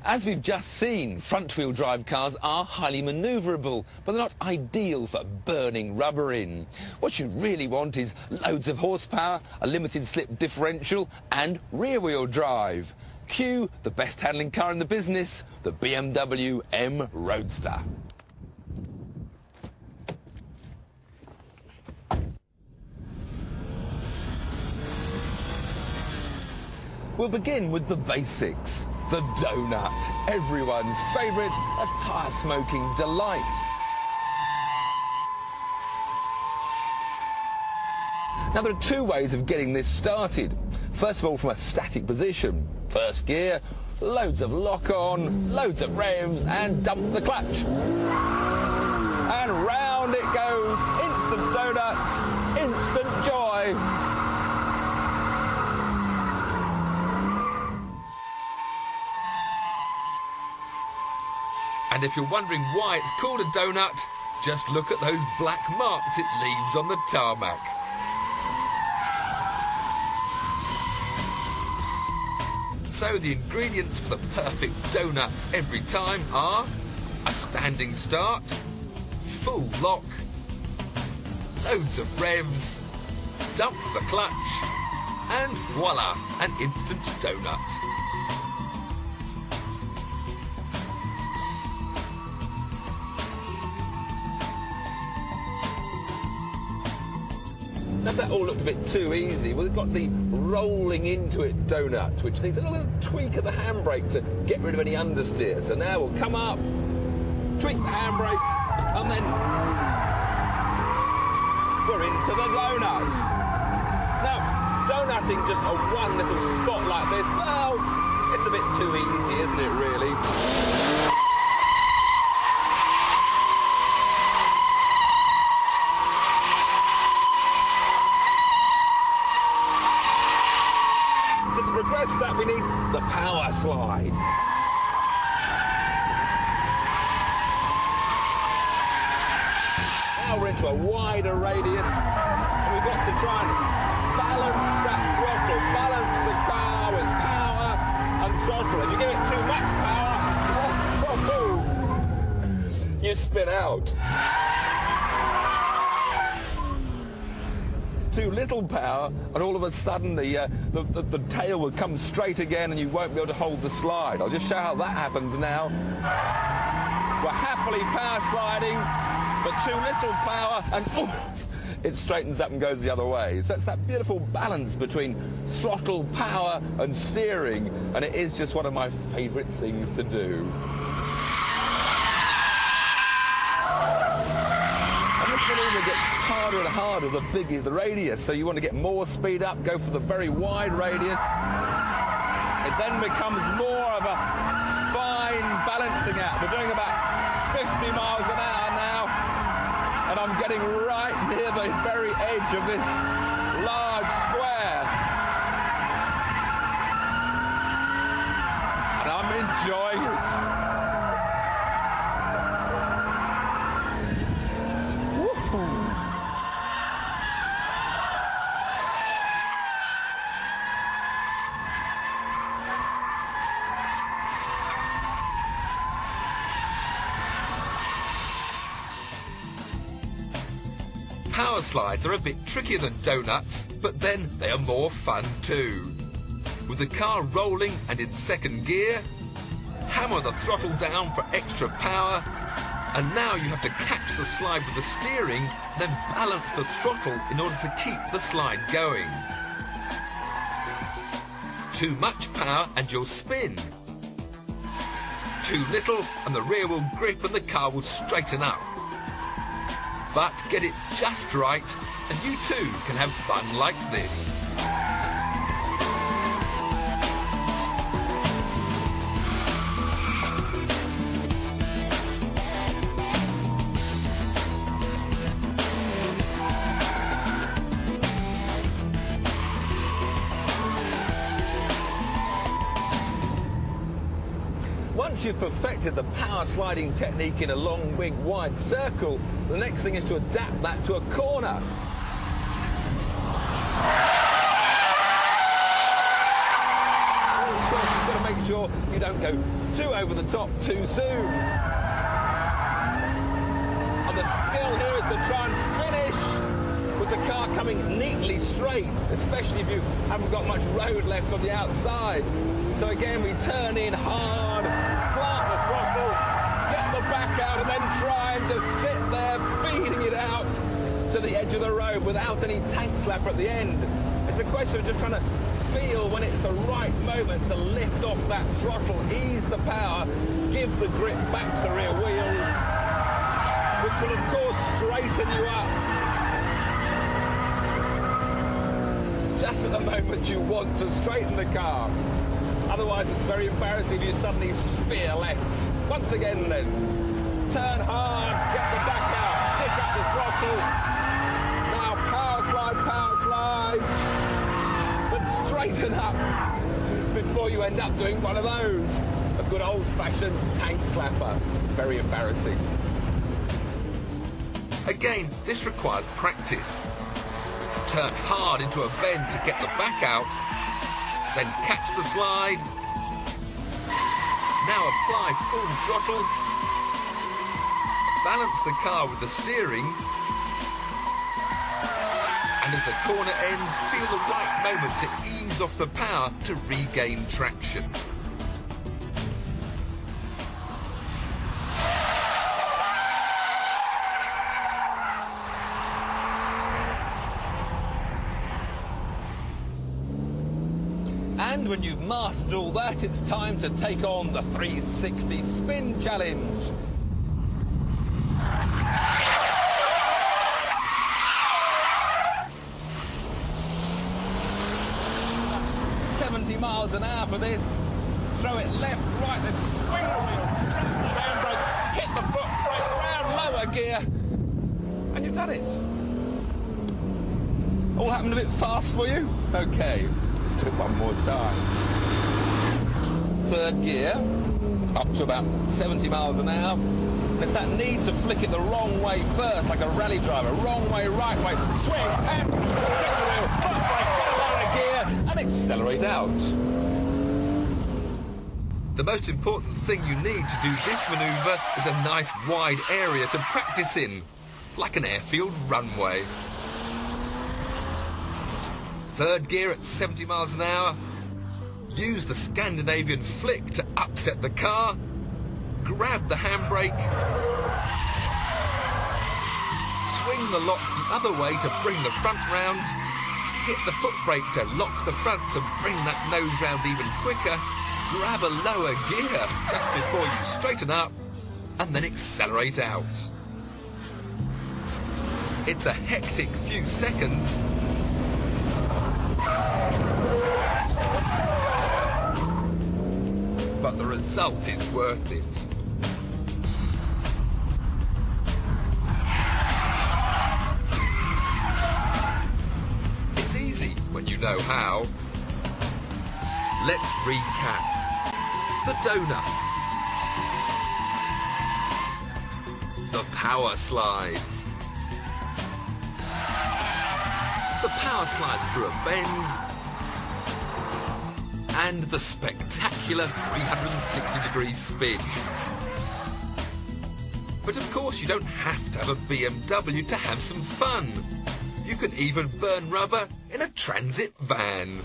As we've just seen, front-wheel drive cars are highly manoeuvrable, but they're not ideal for burning rubber in. What you really want is loads of horsepower, a limited slip differential and rear-wheel drive. Cue the best handling car in the business, the BMW M Roadster. We'll begin with the basics. The donut, everyone's favourite, a tyre-smoking delight. Now there are two ways of getting this started. First of all, from a static position. First gear, loads of lock-on, loads of revs, and dump the clutch. And round it goes, instant donuts, instant joy. And if you're wondering why it's called a donut, just look at those black marks it leaves on the tarmac. So the ingredients for the perfect donuts every time are a standing start, full lock, loads of revs, dump the clutch, and voila, an instant donut. Now that all looked a bit too easy. Well, we've got the rolling into it donut, which needs a little tweak of the handbrake to get rid of any understeer. So now we'll come up, tweak the handbrake, and then we're into the donut. Now, donutting just on one little spot like this, well, it's a bit too easy, isn't it, really? That we need the power slide. Now we're into a wider radius, and we've got to try and balance that throttle, balance the car with power and throttle. If you give it too much power, you spin out. Too little power, and all of a sudden the tail will come straight again and you won't be able to hold the slide. I'll just show how that happens now. We're happily power sliding, but too little power, and it straightens up and goes the other way. So it's that beautiful balance between throttle, power and steering, and it is just one of my favourite things to do. It gets harder and harder the bigger the radius, so you want to get more speed up, go for the very wide radius. It then becomes more of a fine balancing act. We're doing about 50 miles an hour now, and I'm getting right near the very edge of this large square. And I'm enjoying it. Power slides are a bit trickier than donuts, but then they are more fun too. With the car rolling and in second gear, hammer the throttle down for extra power, and now you have to catch the slide with the steering, then balance the throttle in order to keep the slide going. Too much power and you'll spin. Too little and the rear will grip and the car will straighten up. But get it just right, and you too can have fun like this. Once you've perfected the power sliding technique in a long, big, wide circle, the next thing is to adapt that to a corner. Of course, you've got to make sure you don't go too over the top too soon. And the skill here is to try and finish with the car coming neatly straight, especially if you haven't got much road left on the outside. So again, we turn in hard, plant the throttle, get the back out, and then try and just sit there feeding it out to the edge of the road without any tank slapper at the end. It's a question of just trying to feel when it's the right moment to lift off that throttle, ease the power, give the grip back to the rear wheels, which will of course straighten you up. Just at the moment you want to straighten the car. Otherwise it's very embarrassing if you suddenly spear left. Once again then, turn hard, get the back out, pick up the throttle. Now power slide, but straighten up before you end up doing one of those. A good old-fashioned tank slapper. Very embarrassing. Again, this requires practice. Turn hard into a bend to get the back out, then catch the slide. Now apply full throttle. Balance the car with the steering. And as the corner ends, feel the right moment to ease off the power to regain traction. And when you've mastered all that, it's time to take on the 360 spin challenge. Miles an hour for this. Throw it left, right, then swing the wheel, the handbrake, hit the foot brake, round lower gear, and you've done it. All happened a bit fast for you? Okay, let's do it one more time. Third gear, up to about 70 miles an hour. There's that need to flick it the wrong way first, like a rally driver. Wrong way, right way, swing, and swing the wheel, foot brake, get a lower gear, and accelerate out. The most important thing you need to do this manoeuvre is a nice wide area to practice in, like an airfield runway. Third gear at 70 miles an hour. Use the Scandinavian flick to upset the car. Grab the handbrake. Swing the lock the other way to bring the front round. Hit the foot brake to lock the front to bring that nose round even quicker. Grab a lower gear just before you straighten up and then accelerate out. It's a hectic few seconds, but the result is worth it. It's easy when you know how. Let's recap. The donut. The power slide. The power slide through a bend. And the spectacular 360-degree spin. But of course you don't have to have a BMW to have some fun. You can even burn rubber in a transit van.